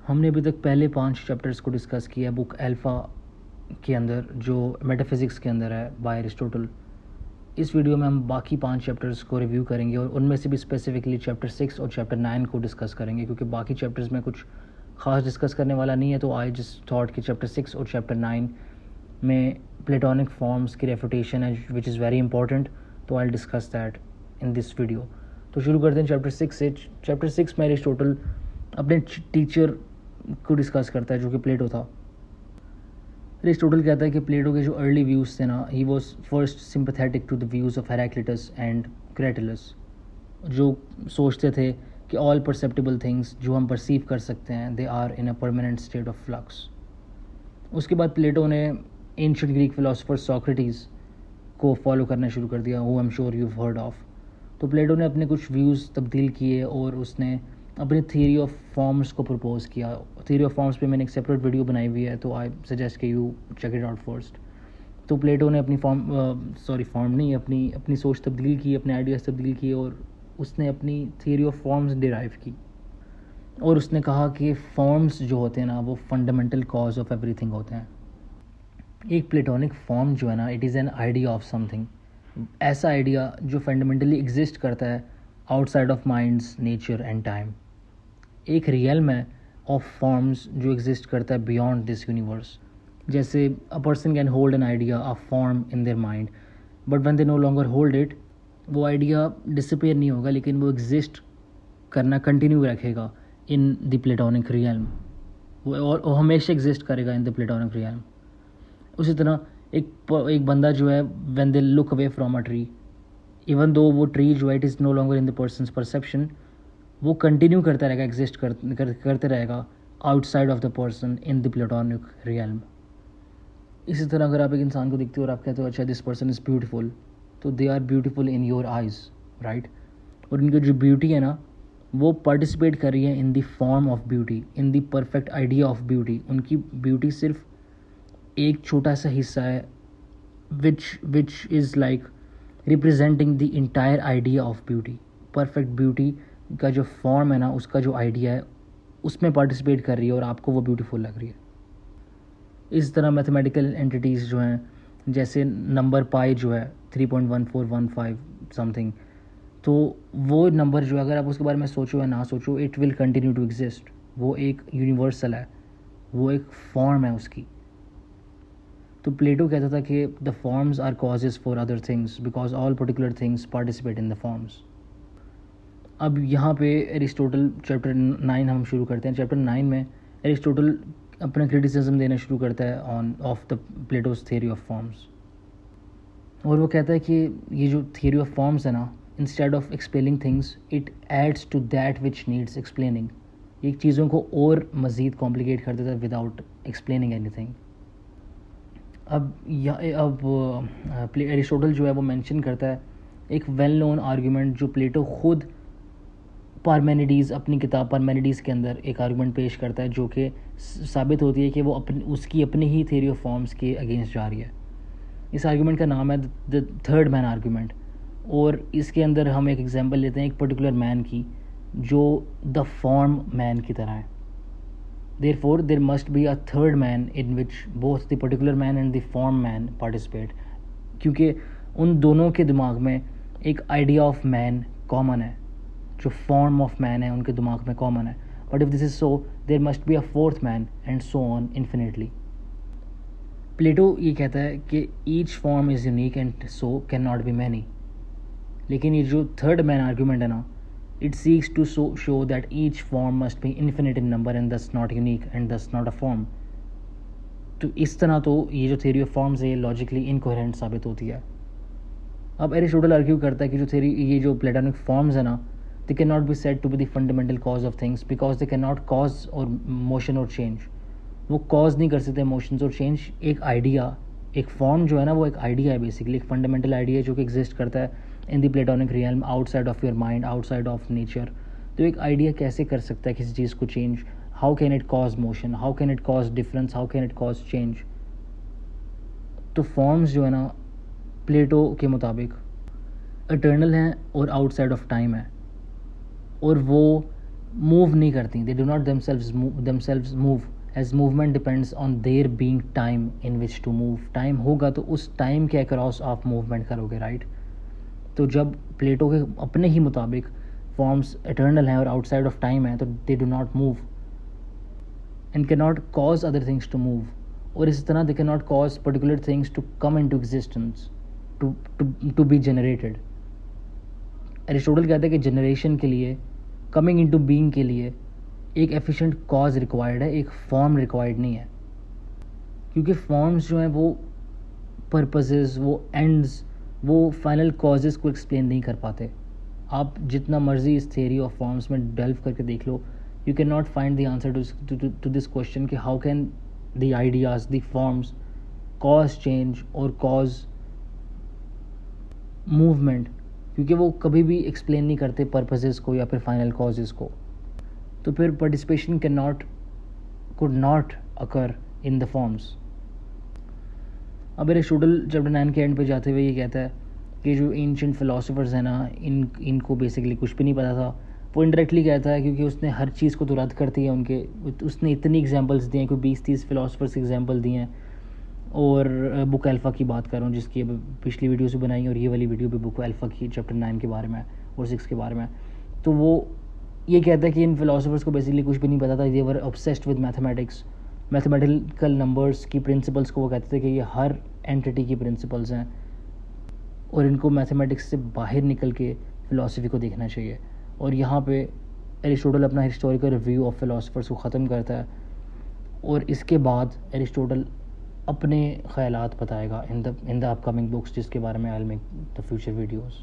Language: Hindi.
हमने अभी तक पहले 5 चैप्टर्स को डिस्कस किया बुक अल्फ़ा के अंदर, जो मेटाफिज़िक्स के अंदर है बाय एरिस्टोटल। इस वीडियो में हम बाकी 5 चैप्टर्स को रिव्यू करेंगे और उनमें से भी स्पेसिफिकली चैप्टर 6 और चैप्टर 9 को डिस्कस करेंगे, क्योंकि बाकी चैप्टर्स में कुछ खास डिस्कस करने वाला नहीं है। तो आई जस्ट थॉट कि चैप्टर 6 और चैप्टर 9 में प्लेटोनिक फॉर्म्स की रेफुटेशन है विच इज़ वेरी इंपॉर्टेंट, तो I discuss that in this video. तो शुरू करते हैं चैप्टर 6 से। चैप्टर 6 में एरिस्टोटल अपने टीचर को डिस्कस करता है, जो कि प्लेटो था। एरिस्टोटल कहता है कि प्लेटो के जो अर्ली व्यूज़ थे ना, he was first sympathetic to the views of Heraclitus and Cratylus, जो सोचते थे कि ऑल परसेप्टिबल थिंग्स जो हम परसीव कर सकते हैं they are in a permanent state of flux. उसके बाद प्लेटो ने एंशिएंट ग्रीक फिलोसोफर सोक्रेटिस को फॉलो करना शुरू कर दिया, who I am sure you heard of. तो प्लेटो ने अपने कुछ व्यूज़ तब्दील किए और उसने अपनी थ्योरी ऑफ फॉर्म्स को प्रपोज किया। थ्योरी ऑफ फॉर्म्स पे मैंने एक सेपरेट वीडियो बनाई हुई है, तो आई सजेस्ट कि you check it out first. तो प्लेटो ने अपनी अपनी सोच तब्दील की, अपने आइडियाज़ तब्दील किए और उसने अपनी थ्योरी ऑफ फॉर्म्स डिराइव की। और उसने कहा कि फॉर्म्स जो होते हैं ना, वो फंडामेंटल कॉज ऑफ एवरीथिंग होते हैं। एक प्लेटोनिक फॉर्म जो है ना, it is an idea of something, ऐसा आइडिया जो फंडामेंटली एग्जिस्ट करता है outside of minds, nature and time. एक रियल्म है ऑफ फॉर्म्स जो एग्जिस्ट करता है बियॉन्ड दिस यूनिवर्स। जैसे a person can hold an idea, a form in their mind, but when they know longer hold it, वो आइडिया डिसअपीयर नहीं होगा, लेकिन वो एग्जिस्ट करना कंटिन्यू रखेगा इन द प्लेटोनिक रियल्म, वो हमेशा एग्जिस्ट करेगा इन द प्लेटोनिक रियल्म। उसी तरह एक बंदा जो है, when they look away from a tree, even though वो ट्री जो है it is no longer in the person's perception, वो कंटिन्यू करता रहेगा, एग्जिस्ट करते रहेगा outside of the person in the Platonic realm. इसी तरह अगर आप एक इंसान को देखते हो और आप कहते हो अच्छा दिस पर्सन इज़ ब्यूटीफुल, तो they are beautiful in your eyes, right. और इनकी जो ब्यूटी है ना, वो पार्टिसिपेट कर रही है in the form of beauty, in the perfect idea of beauty. उनकी ब्यूटी सिर्फ एक छोटा सा हिस्सा है which is like representing the entire idea of beauty. Perfect beauty का जो फॉर्म है ना, उसका जो आइडिया है, उसमें पार्टिसिपेट कर रही है और आपको वो ब्यूटीफुल लग रही है। इस तरह मैथमेटिकल एंटिटीज़ जो हैं, जैसे नंबर पाई जो है 3.1415 समथिंग, तो वो नंबर जो है, अगर आप उसके बारे में सोचो या ना सोचो, it will continue to exist. वो एक यूनिवर्सल है, वो एक फॉर्म है उसकी। तो प्लेटो कहता था कि the forms are causes for other things because all particular things participate in the forms. अब यहाँ पे एरिस्टोटल चैप्टर 9 हम शुरू करते हैं। चैप्टर 9 में एरिस्टोटल अपना क्रिटिसिज्म देना शुरू करता है on off the Plato's theory of forms. और वो कहता है कि ये जो थियरी ऑफ फॉर्म्स है ना, instead of explaining things it adds to that which needs explaining. एक चीज़ों को और मज़ीद कॉम्प्लिकेट कर देता है विदाउट एक्सप्लेनिंग एनीथिंग। अब एरिस्टोटल जो है वो मेंशन करता है एक वेल नोन आर्गूमेंट जो प्लेटो खुद पार्मेनिडीज़, अपनी किताब पार्मेनिडीज़ के अंदर एक आर्गूमेंट पेश करता है, जो कि साबित होती है कि वो उसकी अपनी ही थ्योरी ऑफ फॉर्म्स के अगेंस्ट जा रही है। इस आर्गूमेंट का नाम है द थर्ड मैन आर्गूमेंट। और इसके अंदर हम एक एग्जांपल लेते हैं एक पर्टिकुलर मैन की, जो द फॉर्म मैन की तरह है। Therefore, there must be a third man in which both the particular man and the form man participate, क्योंकि उन दोनों के दिमाग में एक आइडिया ऑफ मैन कॉमन है, जो फॉर्म ऑफ मैन है उनके दिमाग में कॉमन है। But if this is so, there must be a fourth man and so on infinitely. Plato ये कहता है कि each form is unique and so can not be many. लेकिन ये जो थर्ड मैन आर्ग्यूमेंट है ना, it seeks to show that each form must be infinite in number and thus not unique and thus not a form. तो इस तरह तो ये जो theory of forms है logically incoherent साबित होती है। अब एरिस्टोटल आर्ग्यू करता है कि जो theory, ये जो platonic forms है ना, they cannot be said to be the fundamental cause of things because they cannot cause or motion or change. वो cause नहीं कर सकते motions और change। एक idea, एक form जो है ना, वो एक idea है basically, एक fundamental idea है जो कि exist करता है इन the Platonic realm, outside of your mind, outside of nature. तो एक आइडिया कैसे कर सकता है किसी चीज़ को change? How can it cause motion, how can it cause difference, how can it cause change? तो फॉर्म्स जो है ना, प्लेटो के मुताबिक इटर्नल हैं और आउटसाइड ऑफ टाइम है, और वो मूव नहीं करती, they do not themselves move, as movement depends on their being time in which to move. Time होगा तो उस टाइम के अक्रॉस आप मूवमेंट करोगे, राइट. तो जब प्लेटो के अपने ही मुताबिक फॉर्म्स इटर्नल हैं और आउटसाइड ऑफ टाइम है, तो they do not move and can not cause other things to move. और इस तरह they can not cause particular things to come in to existence, to be generated. Aristotle कहते हैं कि जनरेशन के लिए, कमिंग इन टू बींग के लिए एक एफिशिएंट कॉज रिक्वायर्ड है, एक फॉर्म रिक्वायर्ड नहीं है. क्योंकि फॉर्म्स जो हैं वो पर्पसेस, वो एंड्स, वो फाइनल कॉजेज़ को एक्सप्लेन नहीं कर पाते. आप जितना मर्जी इस थियरी ऑफ फॉर्म्स में डेल्व करके देख लो, you can not find the answer to this question कि how can the ideas, the forms cause change और कॉज मूवमेंट, क्योंकि वो कभी भी एक्सप्लेन नहीं करते पर्पसेस को या फिर फाइनल कॉजेज़ को. तो फिर participation could not occur in the forms. अब एरिस्टोटल चैप्टर 9 के एंड पे जाते हुए ये कहता है कि जो एंशिएंट फिलोसोफर्स हैं ना, इनको बेसिकली कुछ भी नहीं पता था. वो इनडायरेक्टली कहता है क्योंकि उसने हर चीज़ को तो रद्द कर दिया उनके. उसने इतनी एग्जांपल्स दिए हैं, कोई 20-30 फिलोसोफर्स एग्जांपल दिए हैं. और बुक अल्फ़ा की बात कर रहा हूँ, जिसकी अब पिछली वीडियोस भी बनाई और ये वाली वीडियो भी बुक अल्फ़ा की चैप्टर 9 के बारे में और 6 के बारे में. तो वो ये कहता है कि इन फिलोसोफर्स को बेसिकली कुछ भी नहीं पता था. They were obsessed with mathematics, mathematical numbers की प्रिंसिपल्स को वो कहते थे कि ये हर एंटिटी की प्रिंसिपल्स हैं और इनको मैथमेटिक्स से बाहर निकल के फ़िलासफ़ी को देखना चाहिए. और यहाँ पे एरिस्टोटल अपना हिस्टोरिकल रिव्यू ऑफ फिलोसोफर्स को ख़त्म करता है और इसके बाद एरिस्टोटल अपने ख़यालात बताएगा इन द अपकमिंग बुक्स, जिसके बारे में I will make the future videos.